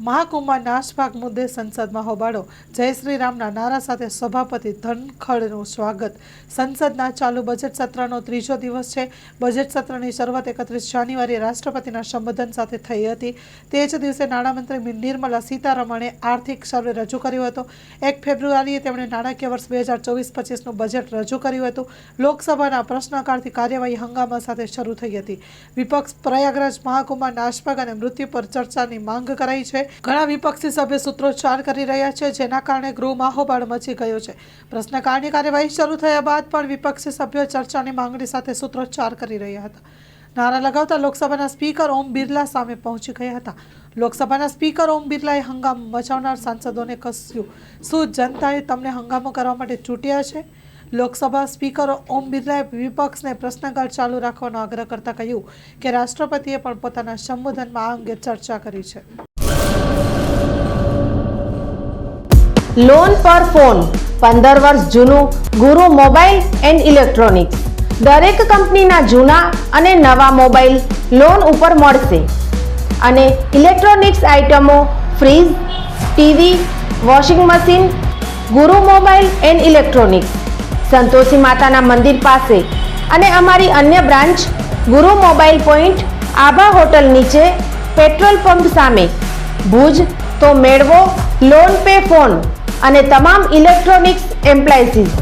મહાકુંભમાં નાશભાગ મુદ્દે સંસદમાં હોબાળો, જય શ્રી રામના નારા સાથે સભાપતિ ધનખડનું સ્વાગત. સંસદના ચાલુ બજેટ સત્રનો ત્રીજો દિવસ છે. બજેટ સત્રની શરૂઆત 31 જાન્યુઆરીએ રાષ્ટ્રપતિના સંબોધન સાથે થઈ હતી. તે જ દિવસે નાણામંત્રી નિર્મલા સીતારમણે આર્થિક સર્વે રજૂ કર્યો હતો. 1 ફેબ્રુઆરીએ તેમણે નાણાકીય વર્ષ 2024-25નું બજેટ રજૂ કર્યું હતું. લોકસભાના પ્રશ્નકાળથી કાર્યવાહી હંગામા સાથે શરૂ થઈ હતી. વિપક્ષ પ્રયાગરાજ મહાકુંભમાં નાશભાગ અને મૃત્યુ પર ચર્ચાની માંગ કરાઈ છે. ઘણા વિપક્ષી સભ્યો સૂત્રોચ્ચાર કરી રહ્યા છે, જેના કારણે ગૃહમાં હોબાળો મચી ગયો છે. પ્રશ્નકાળની કાર્યવાહી શરૂ થયા બાદ પણ વિપક્ષી સભ્યો ચર્ચાની માંગણી સાથે સૂત્રોચ્ચાર કરી રહ્યા હતા. નારા લગાવતા લોકસભાના સ્પીકર ઓમ બિરલા સામે પહોંચી ગયા હતા. લોકસભાના સ્પીકર ઓમ બિરલાએ હંગામો મચાવનાર સાંસદોને કહ્યું, શું જનતાએ તમને હંગામો કરવા માટે ચૂંટ્યા છે? લોકસભા સ્પીકર ઓમ બિરલાએ વિપક્ષને પ્રશ્નકાળ ચાલુ રાખવાનો આગ્રહ કરતા કહ્યું કે રાષ્ટ્રપતિએ પણ પોતાના સંબોધનમાં આ અંગે ચર્ચા કરી છે. લોન પર ફોન 15 વર્ષ જૂનું ગુરુ મોબાઈલ એન્ડ ઇલેક્ટ્રોનિક્સ. દરેક કંપનીના જૂના અને નવા મોબાઈલ લોન ઉપર મળશે અને ઇલેક્ટ્રોનિક્સ આઇટમો ફ્રીજ, ટીવી, વોશિંગ મશીન. ગુરુ મોબાઈલ એન્ડ ઇલેક્ટ્રોનિક્સ, સંતોષી માતાના મંદિર પાસે અને અમારી અન્ય બ્રાન્ચ ગુરુ મોબાઈલ પોઈન્ટ, આભા હોટલ નીચે, પેટ્રોલ પંપ સામે, ભુજ. તો મેળવો લોન પે ફોન અને તમામ ઇલેક્ટ્રોનિક્સ એપ્લાયન્સીસ.